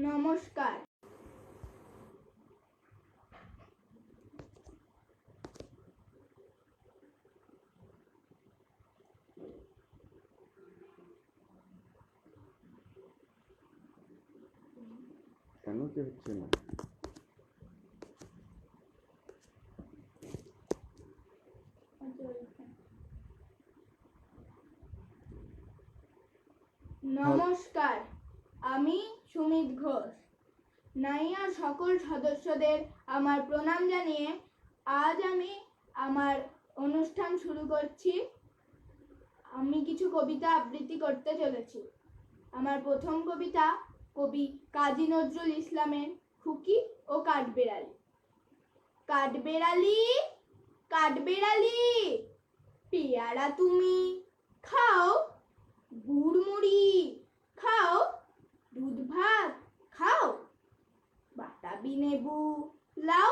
নমস্কার। কেন কি হচ্ছে না? নমস্কার, আমি সুমিত ঘোষ। নাইয়ার সকল সদস্যদের আমার প্রণাম জানিয়ে আজ আমি আমার অনুষ্ঠান শুরু করছি। আমি কিছু কবিতা আবৃত্তি করতে চলেছি। আমার প্রথম কবিতা কবি কাজী নজরুল ইসলামের খুকি ও কাঠবেড়ালি। কাঠবেড়ালি, কাঠবেড়ালি, পেয়ারা তুমি খাও, গুড় মুড়ি খাও, দুধ ভাত খাও, বাতাবি লেবু লাও,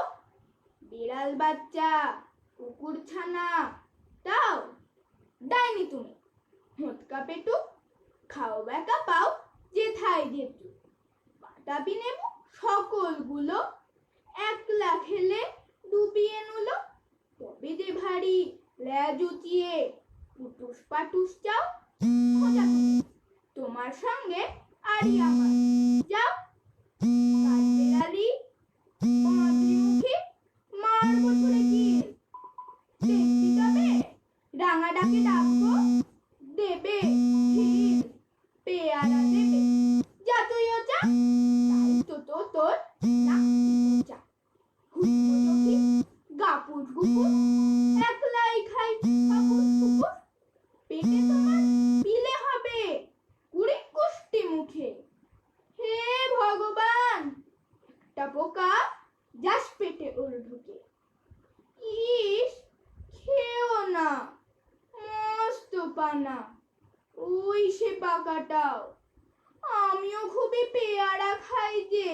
বিড়াল বাচ্চা কুকুর ছানা দাও, ডাইনি তুমি মোটকা পেটু খাও বেকা পাও, যেথায় যেতু, বাতাবি লেবু সকলগুলো একলা খেলে ডুবিয়ে নুলো, তবে যে ভারী ল্যাজ উঁচিয়ে পুটুস পাটুস চাও, খোঁজা তুমি তোমার সঙ্গে আড়ি আমার যাও। কাঠবেড়ালি মাতৃমুখী মারবো ছুড়ে গিয়ে, দেখবি তবে রাঙা ডাকে ডাকবো, দেবে ক্ষীর পেয়ারা দেবে, যা তুইও যা, তাই তো তোর চা হুটমুটকি গাপুর গুপুর একলাই খাই কাপুর কুপুর, পেটে তোমার পিলে হবে কুড়ি কুষ্টি মুখে। হে ভগবান, একটা পোকা যাস পেটে ওর ঢুকে। ইস, খেও না, মস্ত পানা, ওই সে পাকাটাও। আমিও খুবই পেয়ারা খাই যে,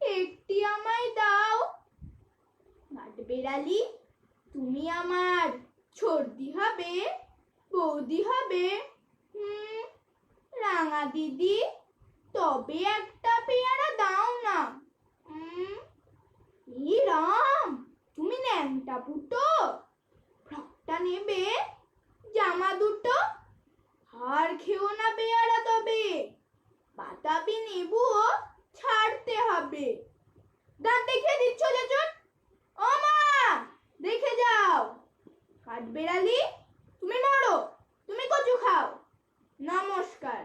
একটি আমায় দাও। কাঠবেড়ালি, তুমি আমার ছর্দি হবে, বৌদি হবে, রাঙা দিদি, তবে একটা পেয়ারা দাও না। ই রাম, তুমি ন্যাংটা ফুটো, ফ্রকটা নেবে, জামা দুটো, আর খেও না পেয়ারা তবে, বাতাবি নেবুও ছাড়তে হবে। দাঁত দেখিয়ে দিচ্ছ যে চোট, ও মা দেখে যাও। কাঠবেড়ালি, তুমি নড়ো, তুমি কচু খাও। নমস্কার।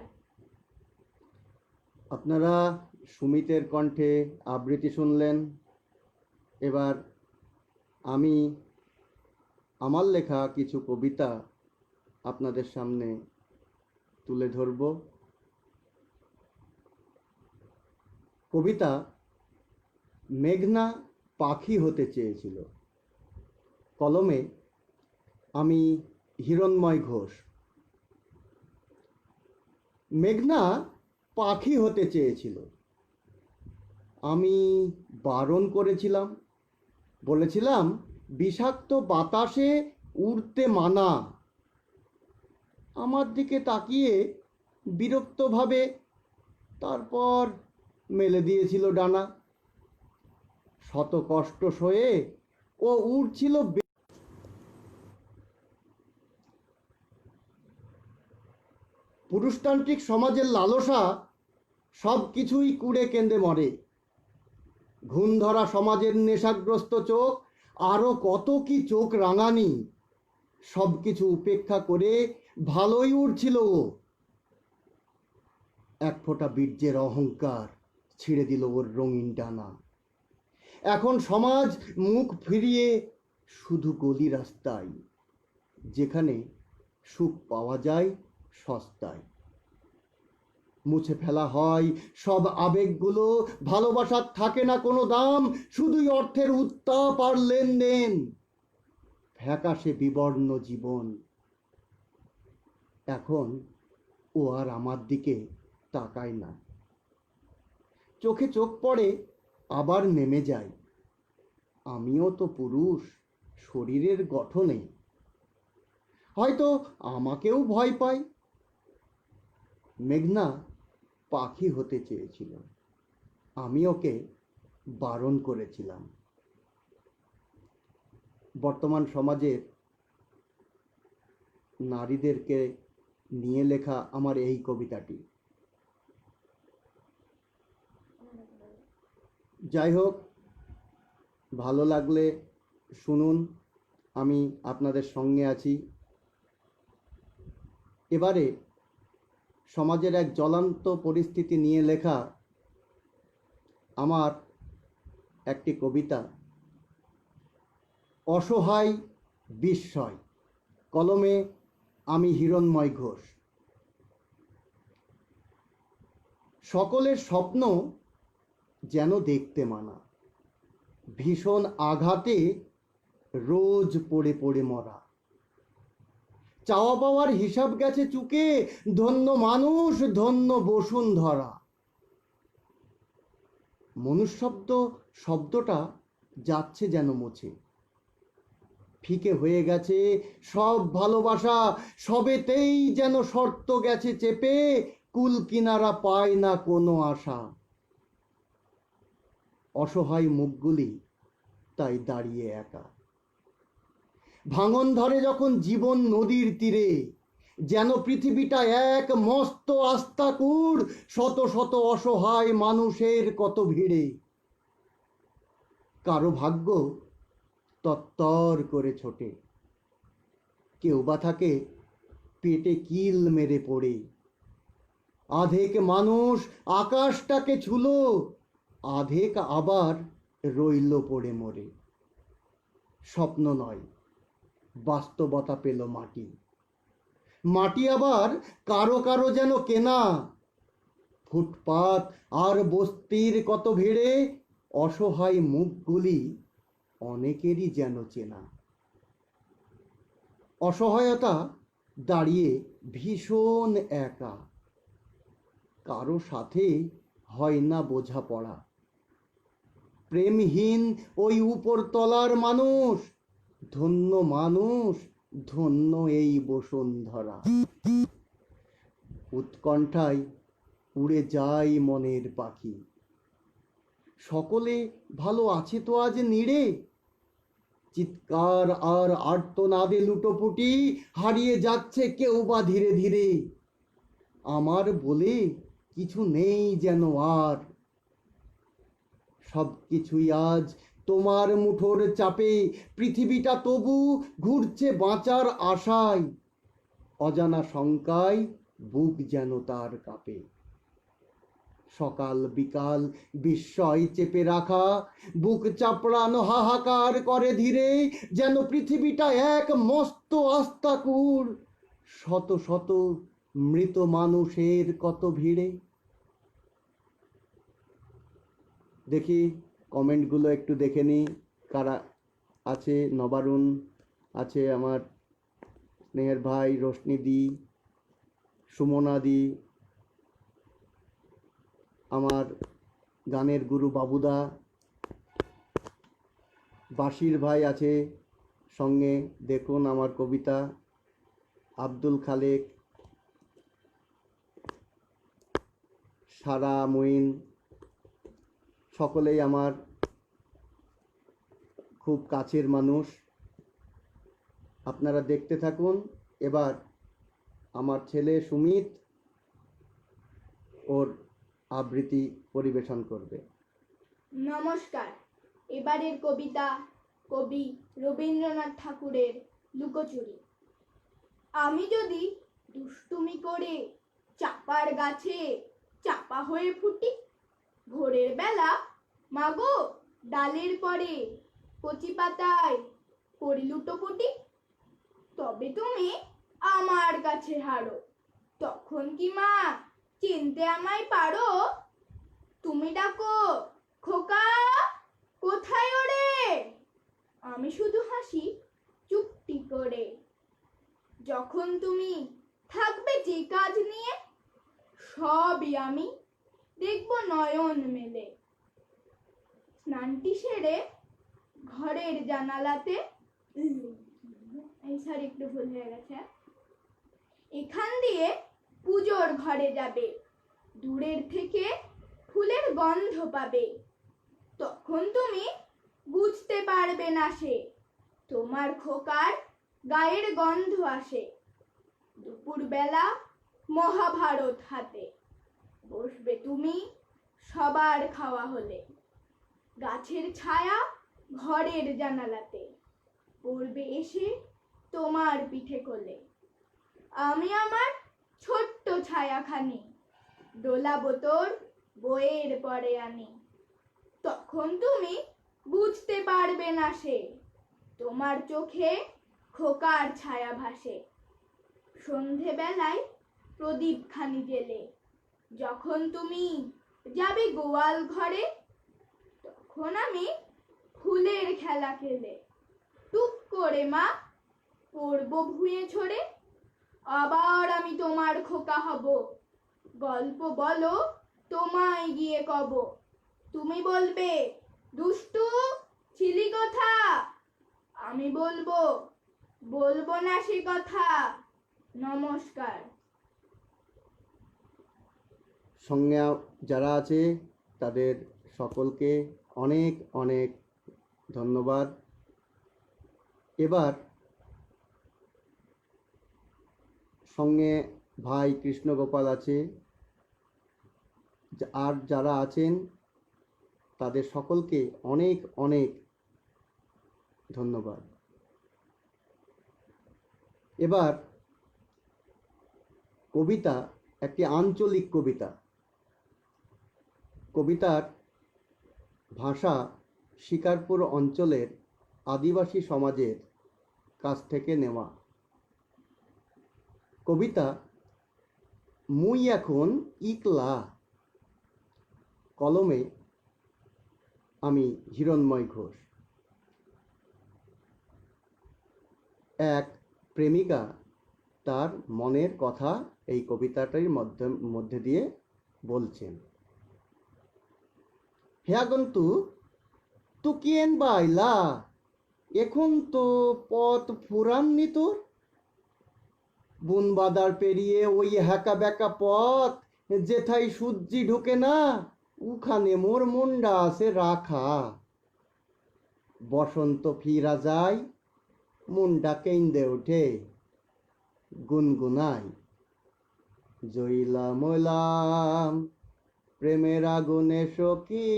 আপনারা সুমিতের কণ্ঠে আবৃত্তি শুনলেন। এবার আমি আমার লেখা কিছু কবিতা আপনাদের সামনে তুলে ধরব। কবিতা মেঘনা পাখি হতে চেয়েছিল। কলমে আমি হিরণময় ঘোষ। মেঘনা পাখি হতে চেয়েছিল, আমি বারণ করেছিলাম, বলেছিলাম বিষাক্ত বাতাসে উড়তে মানা। আমার দিকে তাকিয়ে বিরক্তভাবে তারপর মেলে দিয়েছিল ডানা। শত কষ্ট সয়ে ও উড়ছিল। পুরুষতান্ত্রিক সমাজের লালসা সব কিছুই কুড়ে কেঁদে মরে। ঘুণ ধরা সমাজের নেশাগ্রস্ত চোখ, আরও কত কি চোখ রাঙানি, সব কিছু উপেক্ষা করে ভালোই উড়ছিল ও। এক ফোঁটা বীর্যের অহংকার ছিঁড়ে দিল ওর রঙিন ডানা। এখন সমাজ মুখ ফিরিয়ে শুধু গলি রাস্তায়, যেখানে সুখ পাওয়া যায় সস্তায়। মুছে ফেলা হয় সব আবেগগুলো, ভালোবাসার থাকে না কোনো দাম, শুধুই অর্থের উত্তাপ আর লেনদেন, ফ্যাকাশে বিবর্ণ জীবন। এখন ও আর আমার দিকে তাকায় না, চোখে চোখ পড়ে আবার নেমে যায়। আমিও তো পুরুষ, শরীরের গঠনে, হয়তো আমাকেও ভয় পায়। মেঘনা পাখি হতে চেয়েছিল, আমি ওকে বারণ করেছিলাম। বর্তমান সমাজের নারীদেরকে নিয়ে লেখা আমার এই কবিতাটি। যাই হোক, ভালো লাগলে শুনুন, আমি আপনাদের সঙ্গে আছি। এবারে সমাজের এক জ্বলন্ত পরিস্থিতি নিয়ে লেখা আমার একটি কবিতা, অসহায় বিস্ময়। কলমে আমি হিরণময় ঘোষ। সকলের স্বপ্ন যেন দেখতে মানা, ভীষণ আঘাতে রোজ পড়ে পড়ে মরা। চাওয়া পাওয়ার হিসাব গেছে চুকে, ধন্য মানুষ ধন্য বসুন্ধরা। মনুষ্যব্দ শব্দটা যাচ্ছে যেন মুছে, ফিকে হয়ে গেছে সব ভালোবাসা, সবেতেই যেন শর্ত গেছে চেপে, কুল কিনারা পায় না কোনো আশা। অসহায় মুখগুলি তাই দাঁড়িয়ে একা। ভাঙন ধরে যখন জীবন নদীর তীরে, যেন পৃথিবীটা এক মস্ত আস্তাকুর, শত শত অসহায় মানুষের কত ভিড়ে। কারো ভাগ্য তত্তর করে ছোটে, কেউ বা থাকে পেটে কিল মেরে পড়ে। আধেক মানুষ আকাশটাকে ছুলো, আধেক আবার রইল পড়ে মরে। স্বপ্ন নয়, বাস্তবতা পেল মাটি, মাটি আবার কারো কারো যেন কেনা। ফুটপাত আর বস্তির কত ভিড়ে, অসহায় মুখগুলি অনেকেরই যেন চেনা। অসহায়তা দাঁড়িয়ে ভীষণ একা, কারো সাথে হয় না বোঝাপড়া। প্রেমহীন ওই উপরতলার মানুষ, ধন্য মানুষ ধন্য এই বসুন্ধরা। উৎকণ্ঠায় উড়ে যায় মনের পাখি, সকলে ভালো আছে তো আজ নিড়ে। চিৎকার আর আর্তনাদে লুটোপুটি, হারিয়ে যাচ্ছে কেউ বা ধীরে ধীরে। আমার বলে কিছু নেই যেন আর, সব কিছুই আজ তোমার মুঠোর চাপে। পৃথিবীটা তবু ঘুরছে বাঁচার আশায়, অজানা শঙ্কায় বুক যেন তার কাঁপে। সকাল বিকাল বিস্ময় চেপে রাখা, বুক চাপড়ানো হাহাকার করে ধীরে, যেন পৃথিবীটা এক মস্ত আস্তাকুর, শত শত মৃত মানুষের কত ভিড়ে। দেখি কমেন্টগুলো একটু দেখে নিই, কারা আছে। নবারুণ আছে, আমার স্নেহের ভাই রোশনিদি, সুমনাদি, আমার গানের গুরু বাবুদা, বাসির ভাই আছে সঙ্গে, দেখুন আমার কবিতা। আব্দুল খালেক, সারা মঈন, সকলেই আমার খুব কাছের মানুষ। আপনারা দেখতে থাকুন। এবার আমার ছেলে সুমিত ওর আবৃত্তি পরিবেশন করবে। নমস্কার। এবারের কবিতা কবি রবীন্দ্রনাথ ঠাকুরের লুকোচুরি। আমি যদি দুষ্টুমি করে চাপার গাছে চাপা হয়ে ফুটি, ভোরের বেলা মাগো ডালের পরে কচি পাতায় করি লুটোপুটি, তবে তুমি আমার কাছে হারো। তখন কি মা চিনতে আমায় পারো? তুমি ডাকো খোকা, কোথায় ওরে? আমি শুধু হাসি চুপটি করে। যখন তুমি থাকবে যে কাজ নিয়ে, সবই আমি দেখব নয়ন মেলে। স্নানটি সেরে ঘরের জানালাতে, এই সরি একটু ভুল হয়ে গেছে, এখান দিয়ে পুজোর ঘরে যাবে। দূরের থেকে ফুলের গন্ধ পাবে। তখন তুমি বুঝতে পারবে না সে তোমার খোকার গায়ের গন্ধ আসে। দুপুরবেলা মহাভারত হাতে বসবে তুমি সবার খাওয়া হলে। গাছের ছায়া ঘরের জানালাতে পড়বে এসে তোমার পিঠে কোলে। আমি আমার ছোট্ট ছায়াখানি দোলাবো তোর বইয়ের পরে আনি। তখন তুমি বুঝতে পারবে না সে তোমার চোখে খোকার ছায়া ভাসে। সন্ধেবেলায় প্রদীপ খানি জেলে যখন তুমি যাবে গোয়াল ঘরে, তখন আমি ফুলের খেলা খেলে টুক করে মা পড়ব ভুঁয়ে ঝরে। আবার আমি তোমার খোকা হব, গল্প বলো তোমায় গিয়ে কব। তুমি বলবে দুষ্টু ছিলি কথা, আমি বলবো বলবো না সে কথা। নমস্কার। সঙ্গে যারা আছে তাদের সকলকে অনেক অনেক ধন্যবাদ। এবার সঙ্গে ভাই কৃষ্ণগোপাল আছে, আর যারা আছেন তাদের সকলকে অনেক অনেক ধন্যবাদ। এবার কবিতা একটি আঞ্চলিক কবিতা। কবিতার ভাষা শিকারপুর অঞ্চলের আদিবাসী সমাজের কাছ থেকে নেওয়া। কবিতা মুই এখন ইকলা। কলমে আমি হিরণময় ঘোষ। এক প্রেমিকা তার মনের কথা এই কবিতাটির মধ্যে দিয়ে বলছেন। হে আগন্তু তু কিয়েন বাইলা, এখন তো পথ ফুরাননি তোর। বুন বাদার পেরিয়ে ওই হ্যাকা ব্যাকা পথ যেথায় সূর্যি ঢুকে না, উখানে মোর মুন্ডা আছে রাখা। বসন্ত ফিরা যায়, মুন্ডা কেন্দে ওঠে, গুনগুনাই জইলা মইলাম প্রেমের আগুনে সখী,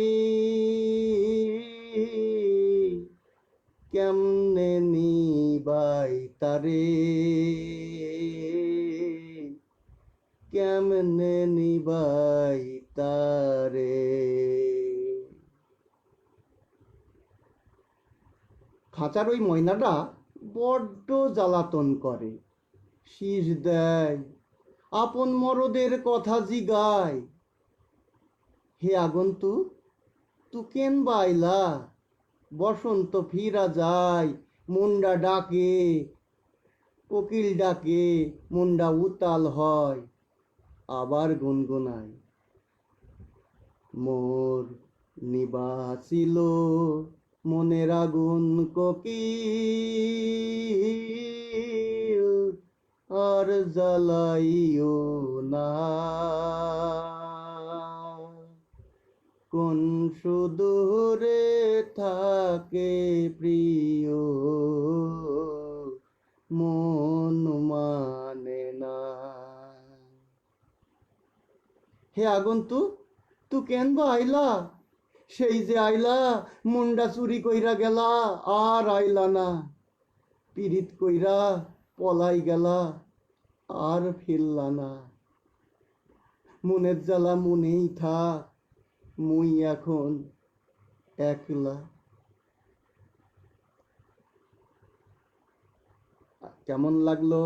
কেমনে নিবাই তারে, কেমনে নিবাই তারে। খাঁচার ওই ময়নাটা বড্ড জ্বালাতন করে, শীষ দেয়, আপন মরদের কথা জিগায়। হে আগন্তুক তু কেন বাইলা, বসন্ত ফিরা যায়, মুন্ডা ডাকে, কোকিল ডাকে, মুন্ডা উতাল হয়, আবার গুনগুনায়। মোর নিবাসিল মনের আগুন কোকিল, আর জ্বালাইও না। কোন সুদূরে থাকে প্রিয়, মন মানে না। হে আগন্তুক তু কেন বা আইলা, সেই যে আইলা মুন্ডা চুরি কইরা গেলা, আর আইলা না। পিরিত কইরা পলাই গেলা, আর ফিরলা না। মনের জ্বালা মনেই থাক, মুই এখন একলা। কেমন লাগলো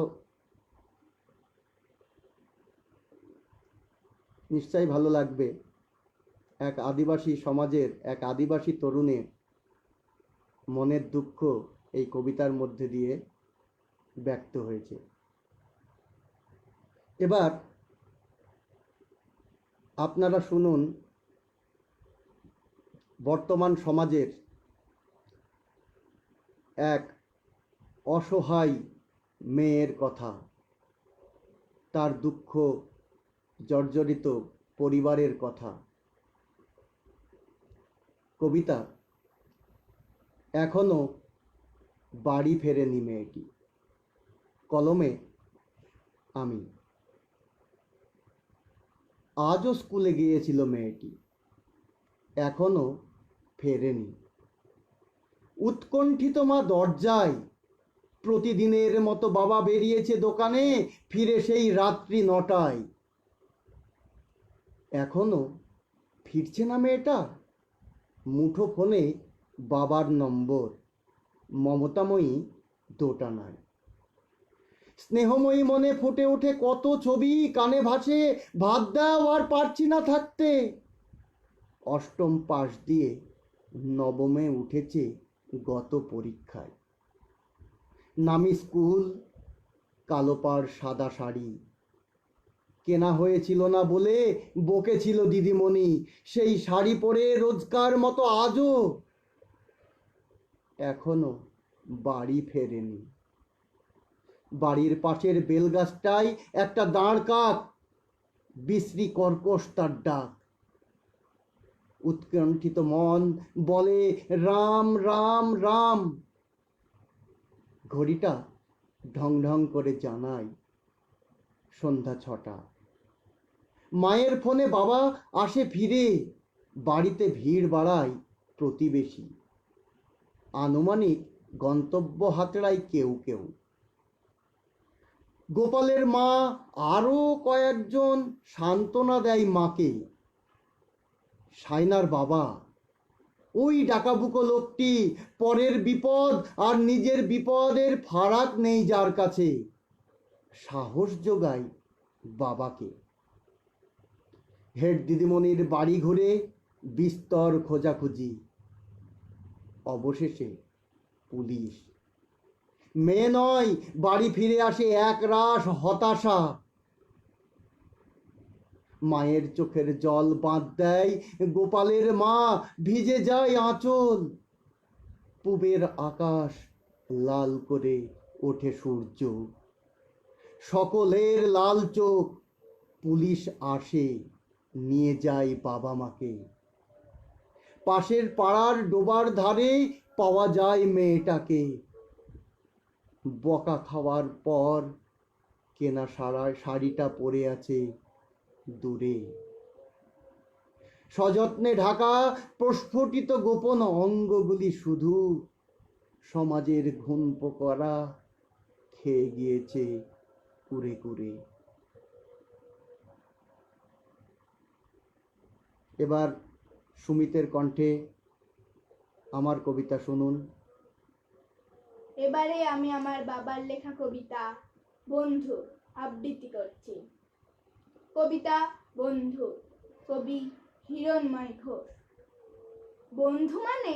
নিশ্চয়ই ভালো লাগবে। এক আদিবাসী সমাজের এক আদিবাসী তরুণের মনের দুঃখ এই কবিতার মধ্যে দিয়ে ব্যক্ত হয়েছে। এবার আপনারা শুনুন বর্তমান সমাজের এক অসহায় মেয়ের কথা, তার দুঃখ জর্জরিত পরিবারের কথা। কবিতা, এখনো বাড়ি ফেরেনি মেয়েটি। কলমে আমি। আজও স্কুলে গিয়েছিল মেয়েটি, এখনো ফেরেনি। উৎকণ্ঠিত মা দরজায়, প্রতিদিনের মতো বাবা বেরিয়েছে দোকানে, ফিরে সেই রাত্রি 9টায়। এখনো ফিরছে না মেয়েটা। মুঠো ফোনে বাবার নম্বর, মমতাময়ী দোটানায়। স্নেহময়ী মনে ফুটে ওঠে কত ছবি, কানে ভাসে ভাত দাও আর পারছি না থাকতে। অষ্টম পাশ দিয়ে নবমে উঠেছে গত পরীক্ষায়। নামি স্কুল, কালো পাড় সাদা শাড়ি। কেনা হয়েছিল না বলে বকেছিল দিদিমণি, সেই শাড়ি পরে রোজকার মতো আজও এখনো বাড়ি ফেরেনি। বাড়ির পাশের বেলগাছটায় একটা দাঁড় কাক, বিশ্রী কর্কশ তার ডাক। উৎকণ্ঠিত মন বলে রাম রাম রাম। ঘড়িটা ঢং ঢং করে জানায় সন্ধ্যা 6টা। মায়ের ফোনে বাবা আসে ফিরে, বাড়িতে ভিড় বাড়ায় প্রতিবেশী। আনুমানিক গন্তব্য হাতড়ায় কেউ কেউ। গোপালের মা আরো কয়েকজন সান্ত্বনা দেয় মাকে। সাইনার বাবা, ওই ডাকাবুকো লোকটি, পরের বিপদ আর নিজের বিপদের ফারাক নেই যার কাছে, সাহস যোগায় বাবাকে। হেড দিদিমণির বাড়ি ঘুরে বিস্তর খোঁজাখুঁজি। অবশেষে পুলিশ। মেয়ে নয়, বাড়ি ফিরে আসে একরাশ হতাশা। মায়ের চোখের জল বাঁধ দেয় গোপালের মা, ভিজে যায় আঁচল। পূবের আকাশ লাল করে ওঠে সূর্য, সকলের লাল চোখ। পুলিশ আসে, নিয়ে যায় বাবা মাকে। পাশের পাড়ার ডোবার ধারে পাওয়া যায় মেয়েটাকে। বকা খাওয়ার পর কেনা শাড়িটা পরে আছে দূরে। সযত্নে ঢাকা প্রস্ফুটিত গোপন অঙ্গগুলি শুধু সমাজের ঘুণ পোকরা খেয়ে গিয়েছে কুরে কুরে। এবার সুমিতের কণ্ঠে আমার কবিতা শুনুন। এবারে আমি আমার বাবার লেখা কবিতা বন্ধু আবৃত্তি করছি। কবিতা বন্ধু, কবি হিরণময় ঘোষ। বন্ধু মানে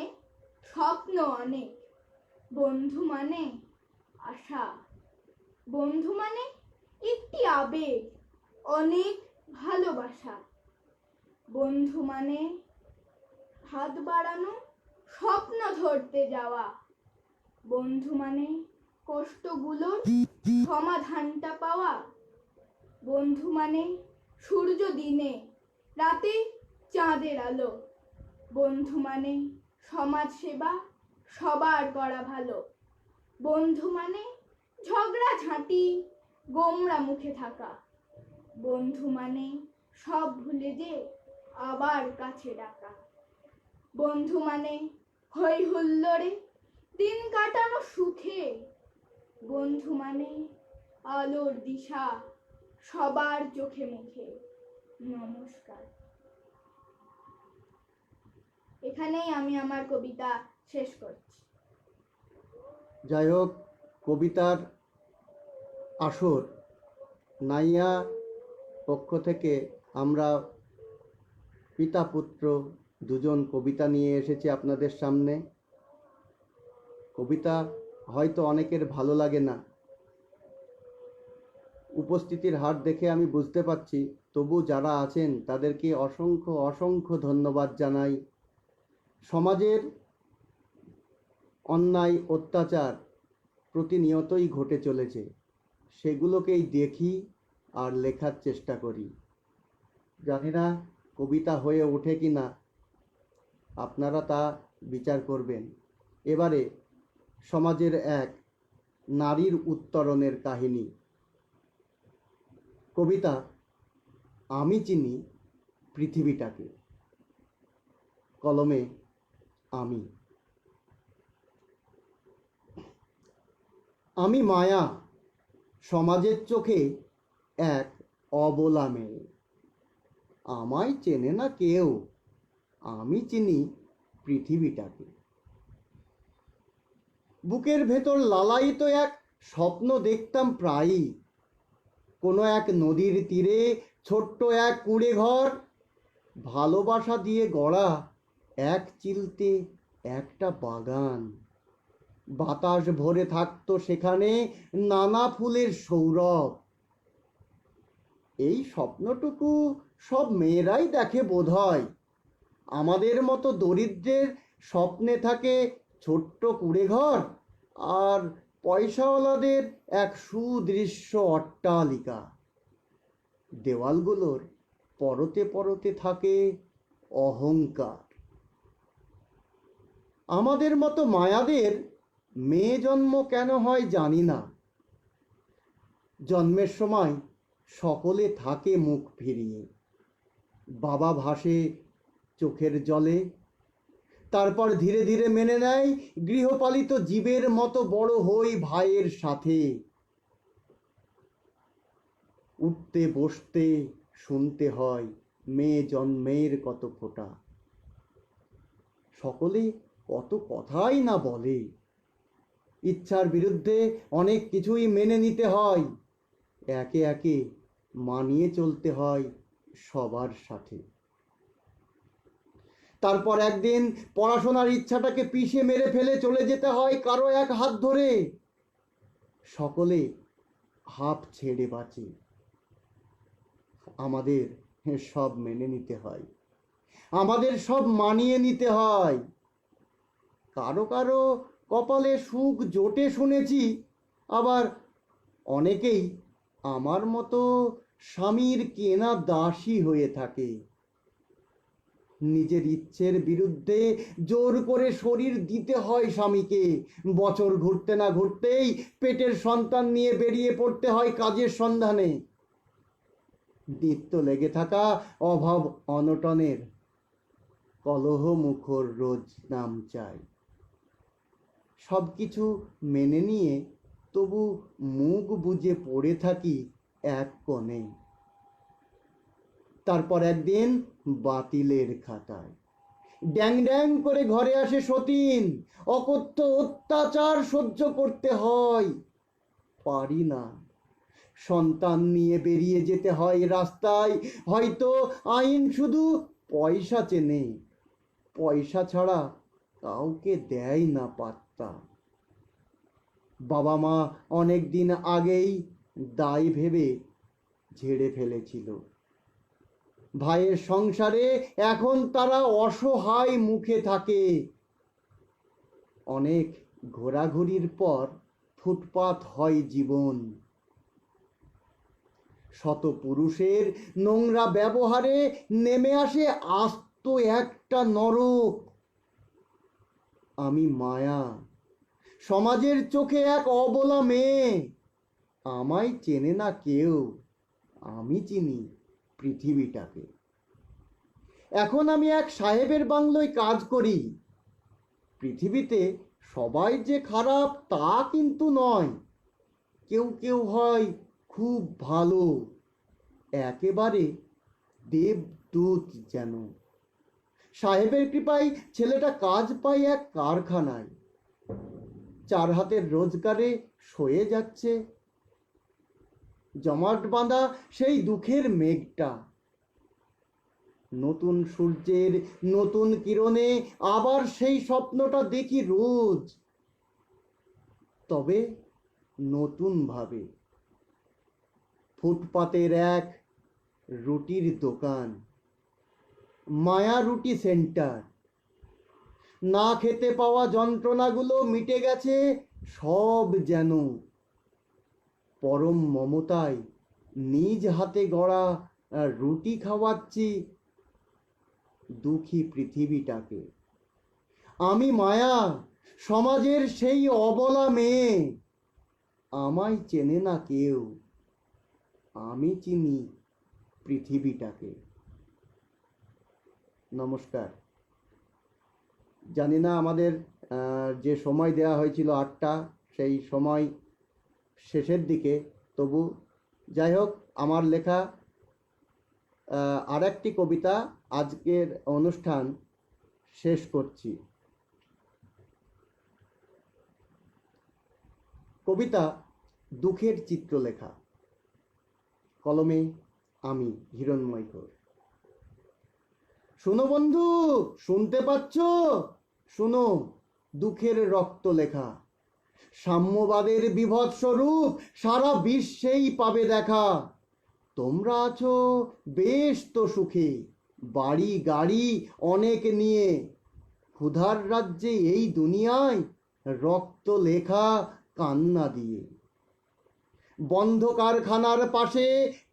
স্বপ্ন অনেক, বন্ধু মানে আশা, বন্ধু মানে একটি আবেগ, অনেক ভালোবাসা। বন্ধু মানে হাত বাড়ানো, স্বপ্ন ধরতে যাওয়া। বন্ধু মানে কষ্টগুলোর সমাধানটা পাওয়া। বন্ধু মানে সূর্য দিনে, রাতে চাঁদের আলো। বন্ধু মানে সমাজ সেবা, সবার করা ভালো। বন্ধু মানে ঝগড়া ঝাঁটি, গোমরা মুখে থাকা। বন্ধু মানে সব ভুলে যে আবার কাছে ডাকা। বন্ধু মানে হই হুল্লোড়ে দিন কাটানো সুখে। বন্ধু মানে আলোর দিশা সবার চোখে মুখে। নমস্কার। এখানেই আমি আমার কবিতা শেষ করছি। যাই হোক, কবিতার আসর নাইয়া পক্ষ থেকে আমরা পিতা পুত্র দুজন কবিতা নিয়ে এসেছি আপনাদের সামনে। কবিতা হয়তো অনেকের ভালো লাগে না, উপস্থিতির হার দেখে আমি বুঝতে পারছি, তবু যারা আছেন তাদেরকে অসংখ্য অসংখ্য ধন্যবাদ জানাই। সমাজের অন্যায় অত্যাচার প্রতিনিয়তই ঘটে চলেছে, সেগুলোকেই দেখি আর লেখার চেষ্টা করি। জানি না কবিতা হয়ে ওঠে কি না, আপনারা তা বিচার করবেন। এবারে সমাজের এক নারীর উত্তরণের কাহিনী। কবিতা আমি চিনি পৃথিবীটাকে। কলমে আমি। আমি মায়া, সমাজের চোখে এক অবলা মেয়ে। আমায় চেনে না কেউ, আমি চিনি পৃথিবীটাকে। বুকের ভেতর লালায়িত এক স্বপ্ন দেখতাম প্রায়ই। কোনো এক নদীর তীরে ছোট্ট এক কুঁড়ে ঘর, ভালোবাসা দিয়ে গড়া এক চিলতে একটা বাগান। বাতাস ভরে থাকতো সেখানে নানা ফুলের সৌরভ। এই স্বপ্নটুকু সব মেয়েরাই দেখে বোধহয়। আমাদের মতো দরিদ্রের স্বপ্নে থাকে ছোট্ট কুঁড়ে ঘর, আর পয়সাওয়ালাদের এক সুদৃশ্য অট্টালিকা। দেওয়ালগুলোর পরতে পরতে থাকে অহংকার। আমাদের মতো মায়াদের মেয়ে জন্ম কেন হয় জানি না। জন্মের সময় সকলে থাকে মুখ ফিরিয়ে। বাবা ভাসে চোখের জলে, তারপর ধীরে ধীরে মেনে নেয় গৃহপালিত জীবের মতো বড় হই ভাইয়ের সাথে। উঠতে বসতে শুনতে হয় মেয়ে জন্মের কত ফোঁটা। সকলে কত কথাই না বলে। ইচ্ছার বিরুদ্ধে অনেক কিছুই মেনে নিতে হয়। একে একে মানিয়ে চলতে হয় সবার সাথে। তারপর একদিন পড়াশোনার ইচ্ছাটাকে পিষে মেরে ফেলে চলে যেতে হয় কারো এক হাত ধরে। সকলে হাঁপ ছেড়ে বাঁচে। আমাদের সব মেনে নিতে হয়, আমাদের সব মানিয়ে নিতে হয়। কারো কারো কপালে সুখ জোটে শুনেছি, আবার অনেকেই আমার মতো স্বামীর কেনা দাসী হয়ে থাকে। নিজের ইচ্ছের বিরুদ্ধে জোর করে শরীর দিতে হয় স্বামীকে। বছর ঘুরতে না ঘুরতেই পেটের সন্তান নিয়ে বেরিয়ে পড়তে হয় কাজের সন্ধানে। নিত্য লেগে থাকা অভাব অনটনের কলহ মুখর রোজ নাম চাই। সব কিছু মেনে নিয়ে তবু মুখ বুজে পড়ে থাকি এক কোণে। তারপর একদিন বাতিলের খাতায় ড্যাং ড্যাং করে ঘরে আসে সতীন। অকথ্য অত্যাচার সহ্য করতে হয়, পারি না। সন্তান নিয়ে বেরিয়ে যেতে হয় রাস্তায়। হয়তো আইন শুধু পয়সা চেনে, পয়সা ছাড়া কাউকে দেয় না পাত্তা। বাবা মা অনেক দিন আগেই দায় ভেবে ঝেড়ে ফেলেছিল। ভাইয়ের সংসারে এখন তারা অসহায় মুখে থাকে। অনেক ঘোরাঘুরির পর ফুটপাত হয় জীবন। শত পুরুষের নোংরা ব্যবহারে নেমে আসে আস্ত একটা নরক। আমি মায়া, সমাজের চোখে এক অবলা মেয়ে। আমায় চেনে না কেউ, আমি চিনি পৃথিবীটাকে। এখন আমি এক সাহেবের বাংলোয় কাজ করি। পৃথিবীতে সবাই যে খারাপ তা কিন্তু নয়। কেউ কেউ হয় খুব ভালো, একেবারে দেবদূত যেন। সাহেবের কৃপায় ছেলেটা কাজ পায় এক কারখানায়। 4 হাতের রোজগারে সয়ে যাচ্ছে। জমাট বাঁধা সেই দুঃখের মেঘটা নতুন সূর্যের নতুন কিরণে আবার সেই স্বপ্নটা দেখি রোজ, তবে নতুন ভাবে। ফুটপাতের এক রুটির দোকান, মায়া রুটি সেন্টার। না খেতে পাওয়া যন্ত্রণাগুলো মিটে গেছে সব যেন। পরম মমতায় নিজ হাতে গড়া রুটি খাওয়াচ্ছি দুঃখী পৃথিবীটাকে। আমি মায়া, সমাজের সেই অবলা মেয়ে। আমায় চেনে না কেউ, আমি চিনি পৃথিবীটাকে। নমস্কার। জানি না আমাদের যে সময় দেওয়া হয়েছিল 8টা, সেই সময় শেষের দিকে, তবু যাই হোক, আমার লেখা আর একটি কবিতা আজকের অনুষ্ঠান শেষ করছি। কবিতা দুঃখের চিত্রলেখা, কলমে আমি, হিরণময় ঘোষ। শোনো বন্ধু, শুনতে পাচ্ছ? শোনো দুঃখের রক্ত লেখা, সাম্যবাদের বিভৎস রূপ সারা বিশ্বেই পাবে দেখা। তোমরা আছো বেশ তো সুখে, বাড়ি গাড়ি অনেক নিয়ে, ক্ষুধার রাজ্যে এই দুনিয়ায় রক্ত লেখা কান্না দিয়ে। বন্ধ কারখানার পাশে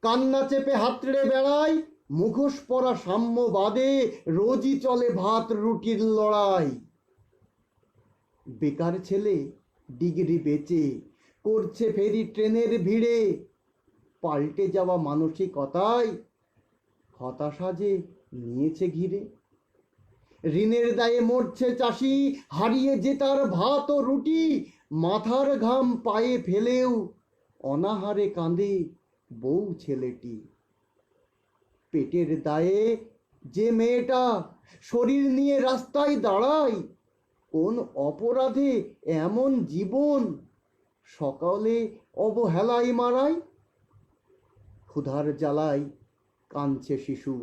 কান্না চেপে হাতড়ে বেড়ায়, মুখোশ পরা সাম্যবাদে রোজই চলে ভাত রুটির লড়াই। বেকার ছেলে ডিগ্রি বেচে করছে ফেরি ট্রেনের ভিড়ে, পাল্টে যাওয়া মানসিকতায় হতাশা যে নিয়েছে ঘিরে। ঋণের দায়ে মরছে চাষি, হারিয়ে যে তার ভাত ও রুটি, মাথার ঘাম পায়ে ফেলেও অনাহারে কাঁদে বউ ছেলেটি। পেটের দায়ে যে মেয়েটা শরীর নিয়ে রাস্তায় দাঁড়ায়, কোন অপরাধে এমন জীবন সকালে অবহেলায় মারায়। ক্ষুধার জ্বালায় কাঁদছে শিশু,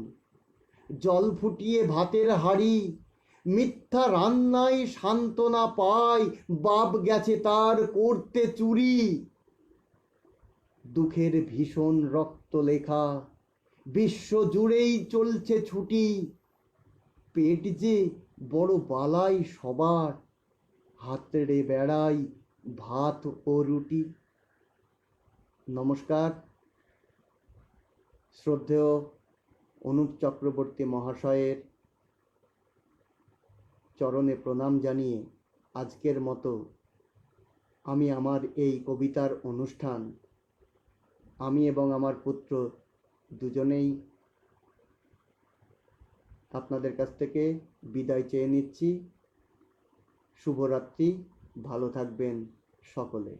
জল ফুটিয়ে ভাতের হাড়ি, মিথ্যা রান্নায় সান্ত্বনা পায়, বাপ গেছে তার করতে চুরি। দুঃখের ভীষণ রক্ত লেখা বিশ্ব জুড়েই চলছে ছুটি, পেট যে বড় বালাই সবার, হাতড়ে বেড়াই ভাত ও রুটি। নমস্কার। শ্রদ্ধেয় অনুপ চক্রবর্তী মহাশয়ের চরণে প্রণাম জানিয়ে আজকের মতো আমি আমার এই কবিতার অনুষ্ঠান, আমি এবং আমার পুত্র দুজনেই আপনাদের কাছ থেকে বিদায় চেয়ে নিচ্ছি। শুভরাত্রি, ভালো থাকবেন সকলে।